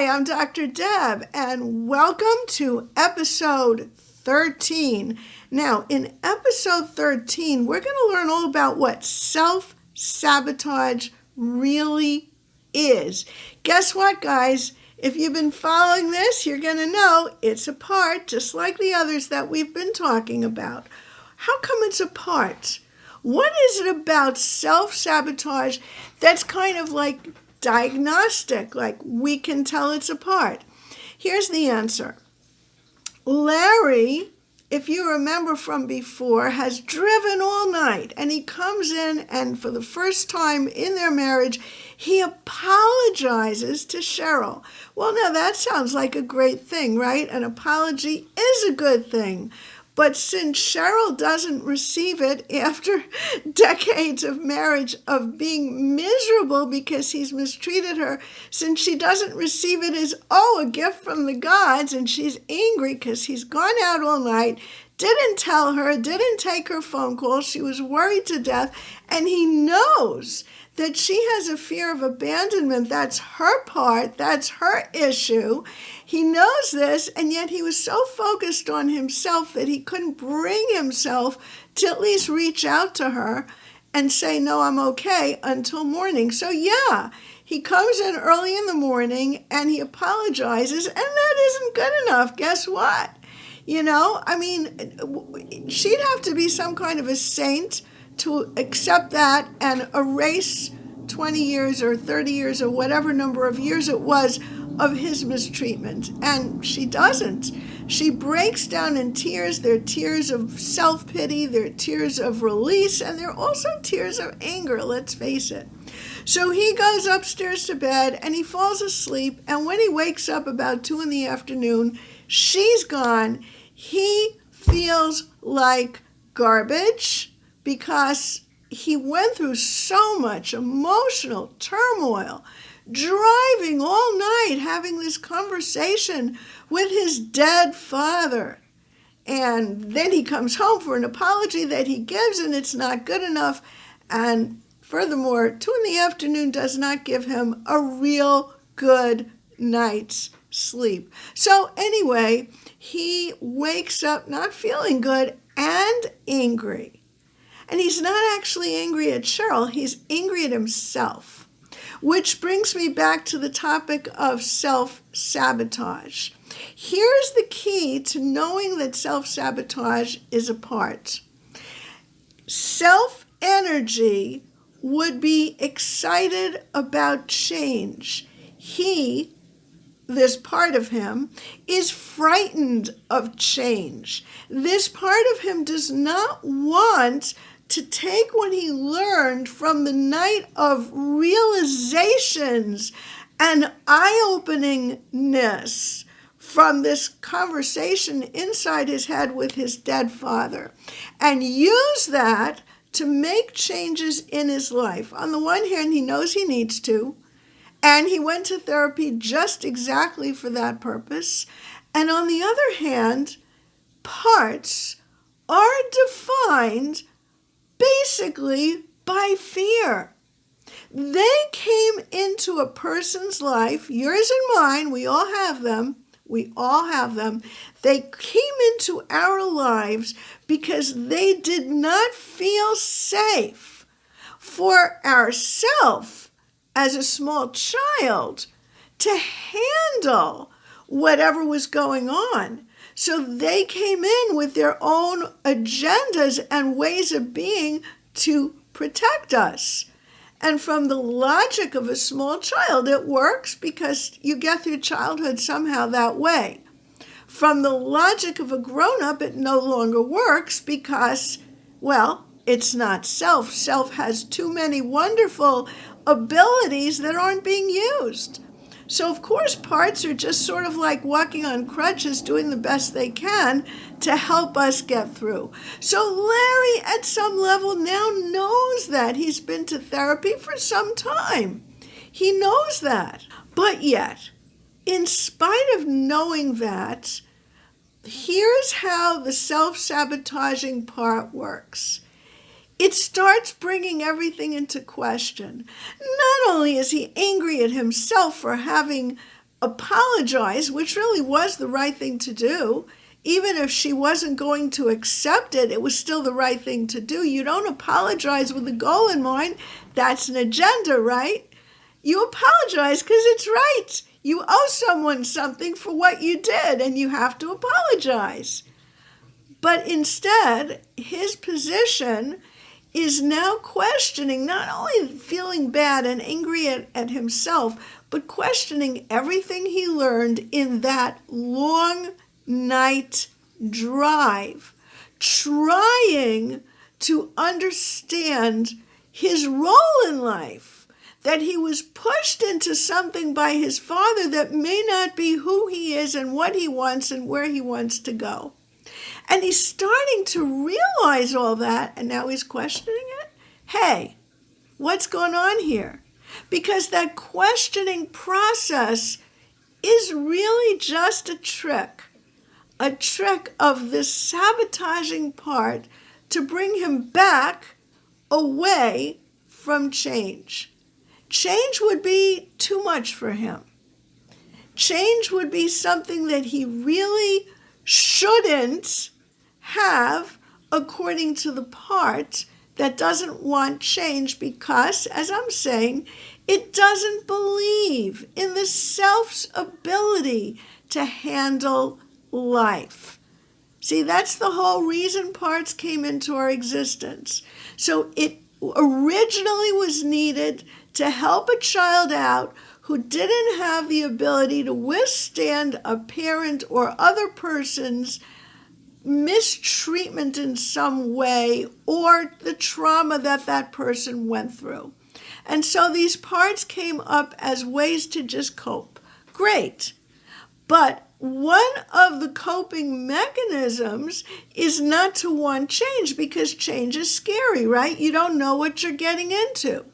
Hi, I'm DrDeb, and welcome to episode 13. Now, in episode 13, we're going to learn all about what self-sabotage really is. Guess what, guys? If you've been following this, you're going to know it's a part, just like the others that we've been talking about. How come it's a part? What is it about self-sabotage that's kind of like diagnostic, like we can tell it's apart? Here's the answer. Larry, if you remember from before, has driven all night, and he comes in, and for the first time in their marriage, he apologizes to Cheryl. Well, now that sounds like a great thing, right? An apology is a good thing. But since Cheryl doesn't receive it after decades of marriage of being miserable because he's mistreated her, since she doesn't receive it as, a gift from the gods, and she's angry because he's gone out all night, didn't tell her, didn't take her phone call, she was worried to death, and he knows that she has a fear of abandonment. That's her part. That's her issue. He knows this, and yet he was so focused on himself that he couldn't bring himself to at least reach out to her and say, no, I'm okay, until morning. So yeah, he comes in early in the morning and he apologizes, and that isn't good enough. Guess what? She'd have to be some kind of a saint to accept that and erase 20 years or 30 years or whatever number of years it was of his mistreatment. And she doesn't. She breaks down in tears. They're tears of self-pity, they're tears of release, and they're also tears of anger, let's face it. So he goes upstairs to bed and he falls asleep, and when he wakes up about 2 p.m, she's gone. He feels like garbage, because he went through so much emotional turmoil, driving all night, having this conversation with his dead father. And then he comes home for an apology that he gives, and it's not good enough. And furthermore, 2 p.m. does not give him a real good night's sleep. So anyway, he wakes up not feeling good and angry. And he's not actually angry at Cheryl, he's angry at himself. Which brings me back to the topic of self-sabotage. Here's the key to knowing that self-sabotage is a part. Self-energy would be excited about change. This part of him, is frightened of change. This part of him does not want to take what he learned from the night of realizations and eye-openingness from this conversation inside his head with his dead father, and use that to make changes in his life. On the one hand, he knows he needs to, and he went to therapy just exactly for that purpose. And on the other hand, parts are defined basically by fear. They came into a person's life, yours and mine, we all have them. They came into our lives because they did not feel safe for ourselves as a small child to handle whatever was going on. So they came in with their own agendas and ways of being to protect us. And from the logic of a small child, it works because you get through childhood somehow that way. From the logic of a grown-up, it no longer works because, it's not self. Self has too many wonderful abilities that aren't being used. So, of course, parts are just sort of like walking on crutches, doing the best they can to help us get through. So Larry, at some level, now knows that. He's been to therapy for some time. He knows that. But yet, in spite of knowing that, here's how the self-sabotaging part works. It starts bringing everything into question. Not only is he angry at himself for having apologize, which really was the right thing to do. Even if she wasn't going to accept it, it was still the right thing to do. You don't apologize with a goal in mind. That's an agenda, right? You apologize because it's right. You owe someone something for what you did, and you have to apologize. But instead, his position is now questioning, not only feeling bad and angry at himself, but questioning everything he learned in that long night drive, trying to understand his role in life, that he was pushed into something by his father that may not be who he is and what he wants and where he wants to go. And he's starting to realize all that, and now he's questioning it. Hey, what's going on here? Because that questioning process is really just a trick of this sabotaging part to bring him back away from change. Change would be too much for him. Change would be something that he really shouldn't have according to the part that doesn't want change because, as I'm saying, it doesn't believe in the self's ability to handle life. See, that's the whole reason parts came into our existence. So it originally was needed to help a child out who didn't have the ability to withstand a parent or other person's mistreatment in some way or the trauma that that person went through. And so these parts came up as ways to just cope. Great. But one of the coping mechanisms is not to want change because change is scary, right? You don't know what you're getting into.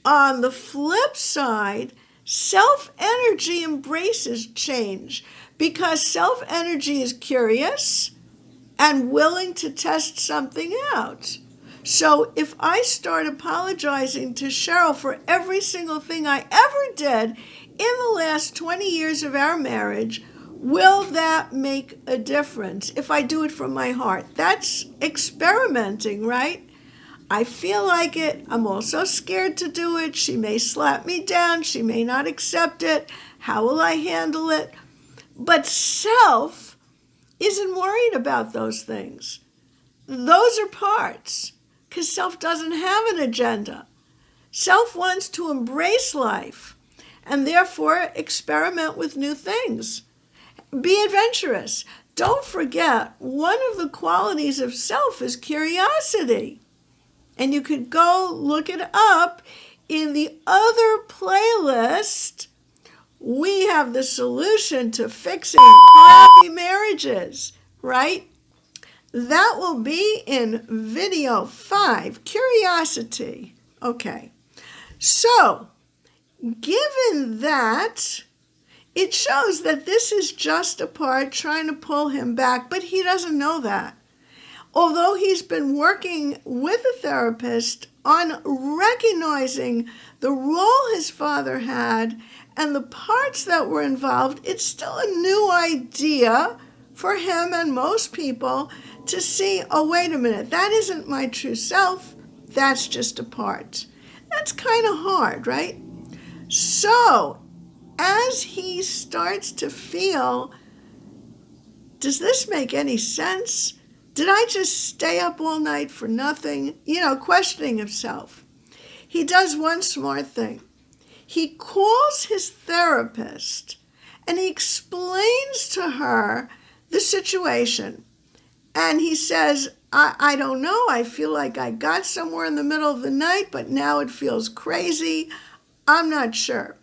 On the flip side, self-energy embraces change because self-energy is curious and willing to test something out. So if I start apologizing to Cheryl for every single thing I ever did in the last 20 years of our marriage, will that make a difference if I do it from my heart? That's experimenting, right? I feel like it. I'm also scared to do it. She may slap me down. She may not accept it. How will I handle it? But self isn't worried about those things. Those are parts, because self doesn't have an agenda. Self wants to embrace life and therefore experiment with new things. Be adventurous. Don't forget, one of the qualities of self is curiosity. And you could go look it up in the other playlist. We have the solution to fixing crappy marriages, right? That will be in video 5, curiosity. Okay, so given that, it shows that this is just a part trying to pull him back, but he doesn't know that. Although he's been working with a therapist on recognizing the role his father had and the parts that were involved, it's still a new idea for him and most people to see, oh, wait a minute, that isn't my true self, that's just a part. That's kind of hard, right? So, as he starts to feel, does this make any sense? Did I just stay up all night for nothing? Questioning himself. He does one smart thing. He calls his therapist and he explains to her the situation. And he says, I don't know. I feel like I got somewhere in the middle of the night, but now it feels crazy. I'm not sure.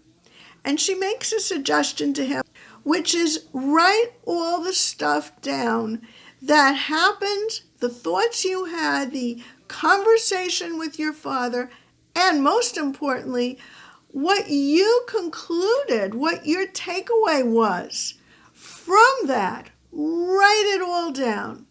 And she makes a suggestion to him, which is write all the stuff down that happened, the thoughts you had, the conversation with your father, and most importantly, what you concluded, what your takeaway was from that. Write it all down.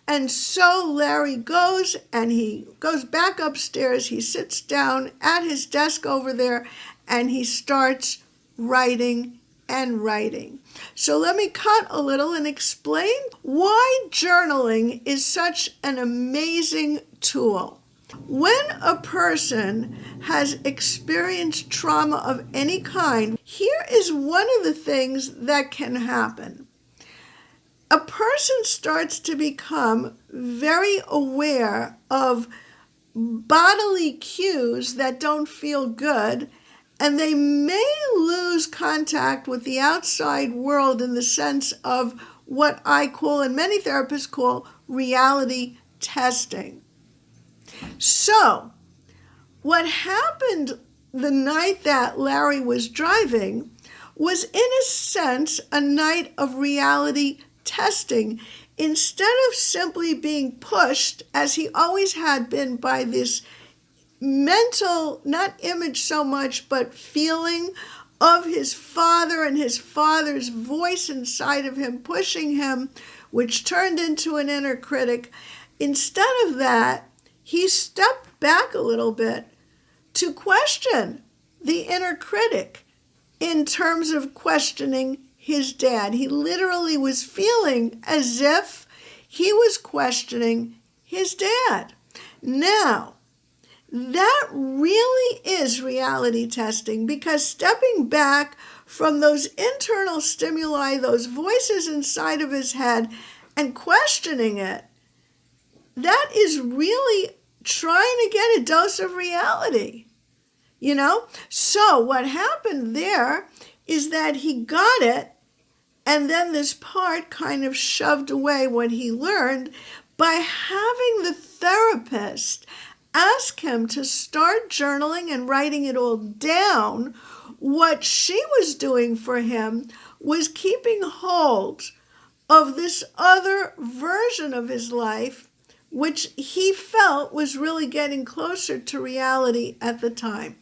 And so Larry goes and he goes back upstairs. He sits down at his desk over there and he starts writing, and writing. So let me cut a little and explain why journaling is such an amazing tool. When a person has experienced trauma of any kind, here is one of the things that can happen. A person starts to become very aware of bodily cues that don't feel good, and they may lose contact with the outside world in the sense of what I call, and many therapists call, reality testing. So, what happened the night that Larry was driving was, in a sense, a night of reality testing. Instead of simply being pushed, as he always had been, by this mental, not image so much, but feeling of his father and his father's voice inside of him pushing him, which turned into an inner critic. Instead of that, he stepped back a little bit to question the inner critic in terms of questioning his dad. He literally was feeling as if he was questioning his dad. Now, that really is reality testing, because stepping back from those internal stimuli, those voices inside of his head, and questioning it, that is really trying to get a dose of reality, So what happened there is that he got it, and then this part kind of shoved away what he learned by having the therapist ask him to start journaling and writing it all down. What she was doing for him was keeping hold of this other version of his life, which he felt was really getting closer to reality at the time.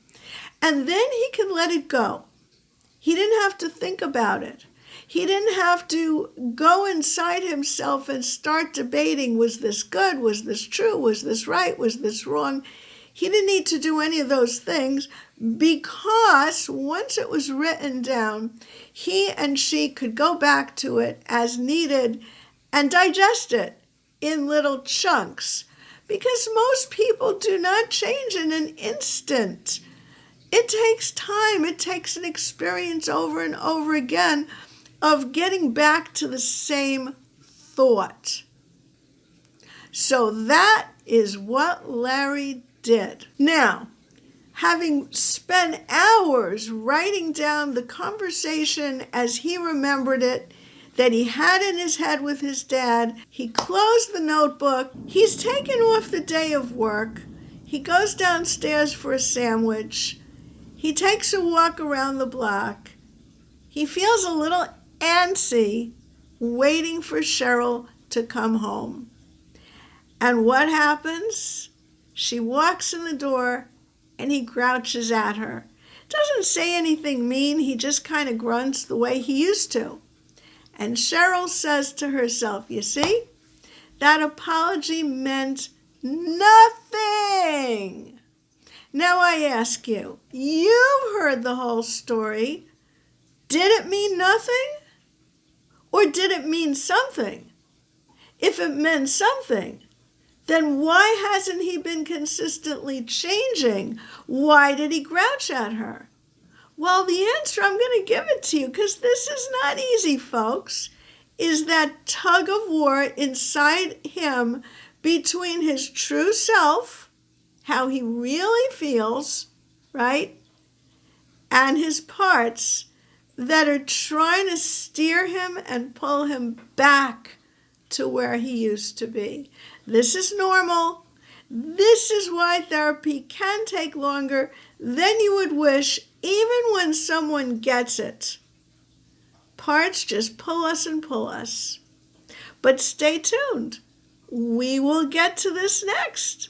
And then he could let it go. He didn't have to think about it. He didn't have to go inside himself and start debating, was this good? Was this true? Was this right? Was this wrong? He didn't need to do any of those things, because once it was written down, he and she could go back to it as needed and digest it in little chunks, because most people do not change in an instant. It takes time. It takes an experience over and over again of getting back to the same thought. So that is what Larry did. Now, having spent hours writing down the conversation as he remembered it, that he had in his head with his dad, he closed the notebook. He's taken off the day of work. He goes downstairs for a sandwich. He takes a walk around the block. He feels a little antsy waiting for Cheryl to come home. And what happens? She walks in the door and he grouches at her. Doesn't say anything mean, he just kind of grunts the way he used to. And Cheryl says to herself, you see, that apology meant nothing. Now I ask you, you've heard the whole story. Did it mean nothing? Or did it mean something? If it meant something, then why hasn't he been consistently changing? Why did he grouch at her? Well, the answer, I'm going to give it to you, because this is not easy, folks, is that tug of war inside him between his true self, how he really feels, right, and his parts that are trying to steer him and pull him back to where he used to be. This is normal. This is why therapy can take longer than you would wish, even when someone gets it. Parts just pull us and pull us. But stay tuned. We will get to this next.